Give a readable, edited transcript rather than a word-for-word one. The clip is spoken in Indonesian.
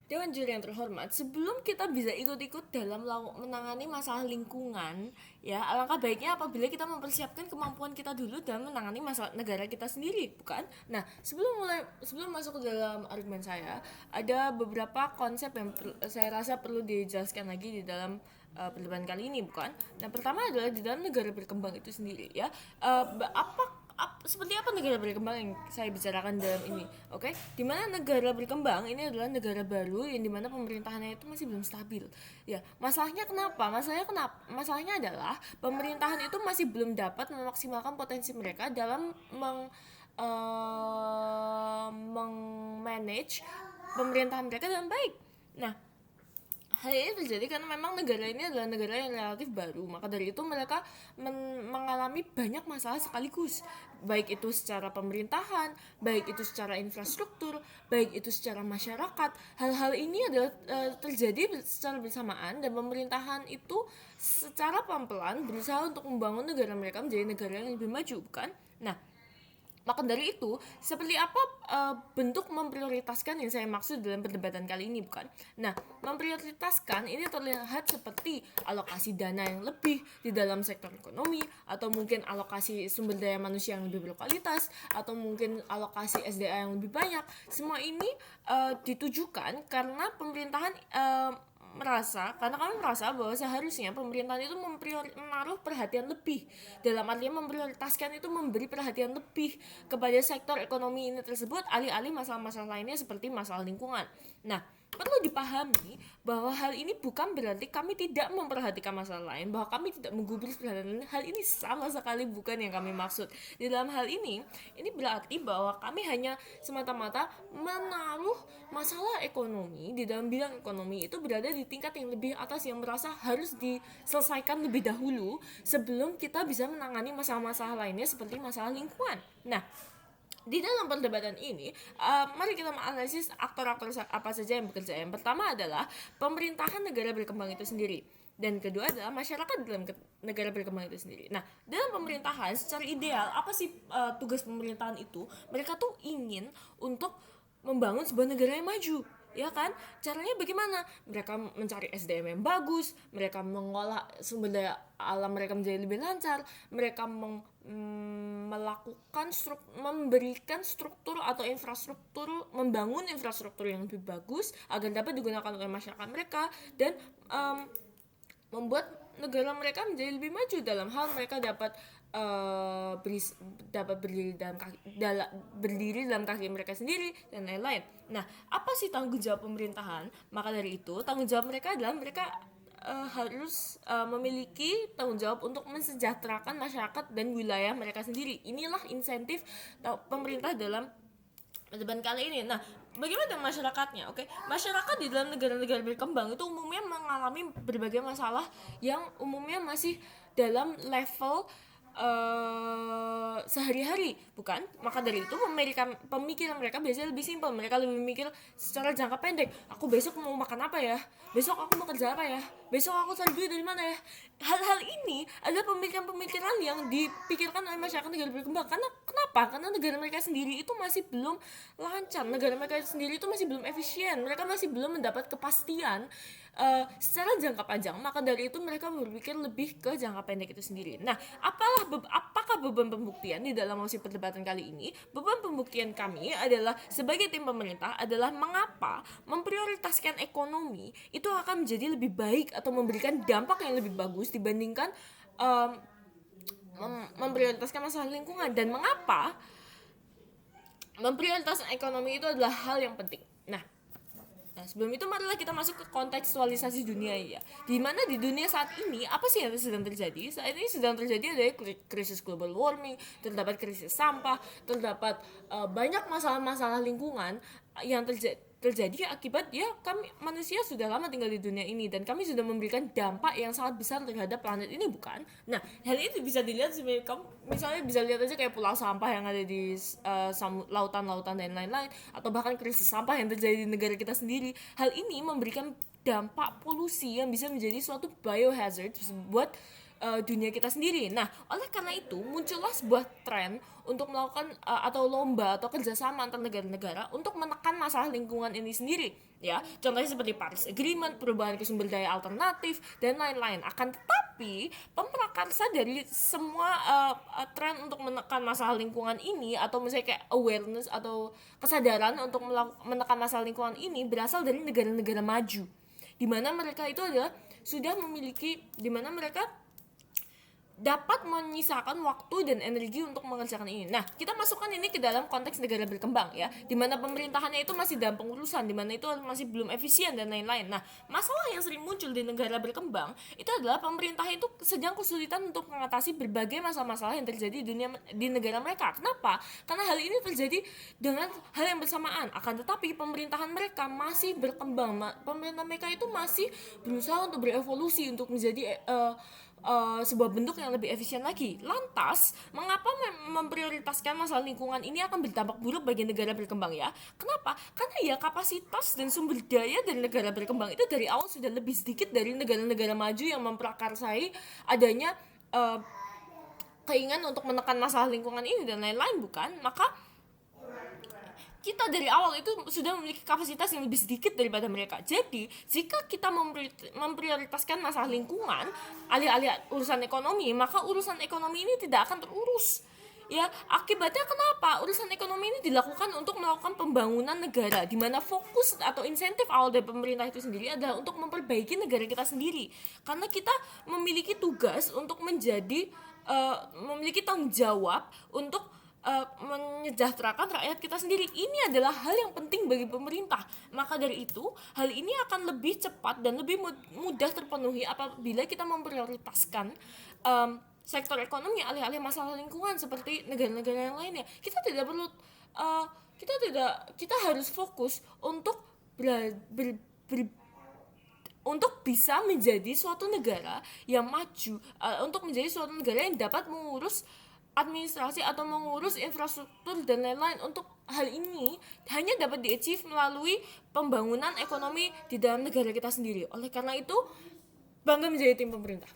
Dewan Juri yang terhormat, sebelum kita bisa ikut-ikut dalam menangani masalah lingkungan, ya alangkah baiknya apabila kita mempersiapkan kemampuan kita dulu dalam menangani masalah negara kita sendiri, bukan? Nah, sebelum masuk ke dalam argumen saya, ada beberapa konsep yang saya rasa perlu dijelaskan lagi di dalam perdebatan kali ini, bukan? Nah, pertama adalah di dalam negara berkembang itu sendiri, ya. Seperti apa negara berkembang yang saya bicarakan dalam ini, oke? Dimana negara berkembang ini adalah negara baru yang dimana pemerintahannya itu masih belum stabil, ya. Masalahnya adalah pemerintahan itu masih belum dapat memaksimalkan potensi mereka dalam mengmanage pemerintahan mereka dengan baik. Nah, hal ini terjadi karena memang negara ini adalah negara yang relatif baru. Maka dari itu mereka mengalami banyak masalah sekaligus, baik itu secara pemerintahan, baik itu secara infrastruktur, baik itu secara masyarakat. Hal-hal ini adalah terjadi secara bersamaan, dan pemerintahan itu secara pelan-pelan berusaha untuk membangun negara mereka menjadi negara yang lebih maju, bukan? Nah, maka dari itu, seperti apa bentuk memprioritaskan yang saya maksud dalam perdebatan kali ini, bukan? Nah, memprioritaskan ini terlihat seperti alokasi dana yang lebih di dalam sektor ekonomi, atau mungkin alokasi sumber daya manusia yang lebih berkualitas, atau mungkin alokasi SDA yang lebih banyak. Semua ini ditujukan karena pemerintahan karena kami merasa bahwa seharusnya pemerintahan itu menaruh perhatian lebih, dalam artian memprioritaskan itu memberi perhatian lebih kepada sektor ekonomi ini tersebut, alih-alih masalah-masalah lainnya seperti masalah lingkungan. Nah, perlu dipahami bahwa hal ini bukan berarti kami tidak memperhatikan masalah lain, bahwa kami tidak menggubris perhatian lain. Hal ini sama sekali bukan yang kami maksud. Di dalam hal ini berarti bahwa kami hanya semata-mata menaruh masalah ekonomi di dalam bidang ekonomi itu berada di tingkat yang lebih atas, yang merasa harus diselesaikan lebih dahulu sebelum kita bisa menangani masalah-masalah lainnya seperti masalah lingkungan. Nah, di dalam perdebatan ini, mari kita menganalisis aktor-aktor apa saja yang bekerja. Yang pertama adalah pemerintahan negara berkembang itu sendiri, dan kedua adalah masyarakat dalam negara berkembang itu sendiri. Nah, dalam pemerintahan secara ideal apa sih tugas pemerintahan itu? Mereka tuh ingin untuk membangun sebuah negara yang maju, ya kan? Caranya bagaimana? Mereka mencari SDM yang bagus, mereka mengolah sumber daya alam mereka menjadi lebih lancar, mereka memberikan struktur atau infrastruktur, membangun infrastruktur yang lebih bagus agar dapat digunakan oleh masyarakat mereka, dan membuat negara mereka menjadi lebih maju dalam hal mereka dapat berdiri dalam kaki mereka sendiri dan lain-lain. Nah, apa sih tanggung jawab pemerintahan? Maka dari itu, tanggung jawab mereka adalah mereka harus memiliki tanggung jawab untuk mensejahterakan masyarakat dan wilayah mereka sendiri. Inilah insentif pemerintah dalam debat kali ini. Nah, bagaimana dengan masyarakatnya? Oke, masyarakat di dalam negara-negara berkembang itu umumnya mengalami berbagai masalah yang umumnya masih dalam level sehari-hari, bukan? Maka dari itu pemikiran mereka biasanya lebih simpel. Mereka lebih mikir secara jangka pendek. Aku besok mau makan apa ya? Besok aku mau kerja apa ya? Besok aku cari duit dari mana ya? Hal-hal ini adalah pemikiran-pemikiran yang dipikirkan oleh masyarakat negara berkembang. Karena kenapa? Karena negara mereka sendiri itu masih belum lancar. Negara mereka sendiri itu masih belum efisien. Mereka masih belum mendapat kepastian secara jangka panjang. Maka dari itu mereka berpikir lebih ke jangka pendek itu sendiri. Nah, apakah beban pembuktian di dalam sesi perdebatan kali ini? Beban pembuktian kami adalah sebagai tim pemerintah adalah mengapa memprioritaskan ekonomi itu akan menjadi lebih baik atau memberikan dampak yang lebih bagus dibandingkan memprioritaskan masalah lingkungan, dan mengapa memprioritaskan ekonomi itu adalah hal yang penting. Nah, sebelum itu marilah kita masuk ke kontekstualisasi dunia ya. Di mana di dunia saat ini apa sih yang sedang terjadi? Saat ini sedang terjadi ada krisis global warming, terdapat krisis sampah, terdapat banyak masalah-masalah lingkungan yang terjadi akibat kami manusia sudah lama tinggal di dunia ini, dan kami sudah memberikan dampak yang sangat besar terhadap planet ini, bukan? Nah, hal itu bisa dilihat sebagai kamu misalnya bisa lihat aja kayak pulau sampah yang ada di lautan-lautan dan lain-lain, atau bahkan krisis sampah yang terjadi di negara kita sendiri. Hal ini memberikan dampak polusi yang bisa menjadi suatu biohazard buat dunia kita sendiri. Nah, oleh karena itu muncullah sebuah tren untuk melakukan atau lomba atau kerjasama antar negara-negara untuk menekan masalah lingkungan ini sendiri. Ya, contohnya seperti Paris Agreement, perubahan ke sumber daya alternatif dan lain-lain. Akan tetapi pemrakarsa dari semua tren untuk menekan masalah lingkungan ini, atau misalnya kayak awareness atau kesadaran untuk menekan masalah lingkungan ini, berasal dari negara-negara maju, di mana mereka itu adalah sudah memiliki, di mana mereka dapat menyisakan waktu dan energi untuk mengerjakan ini. Nah, kita masukkan ini ke dalam konteks negara berkembang ya, di mana pemerintahannya itu masih dalam pengurusan, di mana itu masih belum efisien dan lain-lain. Nah, masalah yang sering muncul di negara berkembang itu adalah pemerintah itu sedang kesulitan untuk mengatasi berbagai masalah-masalah yang terjadi di negara mereka. Kenapa? Karena hal ini terjadi dengan hal yang bersamaan. Akan tetapi pemerintahan mereka masih berkembang. Pemerintah mereka itu masih berusaha untuk berevolusi untuk menjadi sebuah bentuk yang lebih efisien lagi. Lantas, mengapa memprioritaskan masalah lingkungan ini akan berdampak buruk bagi negara berkembang ya? Kenapa? Karena ya kapasitas dan sumber daya dari negara berkembang itu dari awal sudah lebih sedikit dari negara-negara maju yang memprakarsai adanya keinginan untuk menekan masalah lingkungan ini dan lain-lain, bukan? Maka kita dari awal itu sudah memiliki kapasitas yang lebih sedikit daripada mereka. Jadi, jika kita memprioritaskan masalah lingkungan alih-alih urusan ekonomi, maka urusan ekonomi ini tidak akan terurus. Ya, akibatnya kenapa? Urusan ekonomi ini dilakukan untuk melakukan pembangunan negara, di mana fokus atau insentif awal dari pemerintah itu sendiri adalah untuk memperbaiki negara kita sendiri. Karena kita memiliki tugas untuk memiliki tanggung jawab untuk menyejahterakan rakyat kita sendiri. Ini adalah hal yang penting bagi pemerintah. Maka dari itu, hal ini akan lebih cepat dan lebih mudah terpenuhi apabila kita memprioritaskan sektor ekonomi alih-alih masalah lingkungan seperti negara-negara yang lainnya. Kita harus fokus untuk untuk bisa menjadi suatu negara yang maju, untuk menjadi suatu negara yang dapat mengurus administrasi atau mengurus infrastruktur dan lain-lain. Untuk hal ini hanya dapat di-achieve melalui pembangunan ekonomi di dalam negara kita sendiri. Oleh karena itu, bangga menjadi tim pemerintah.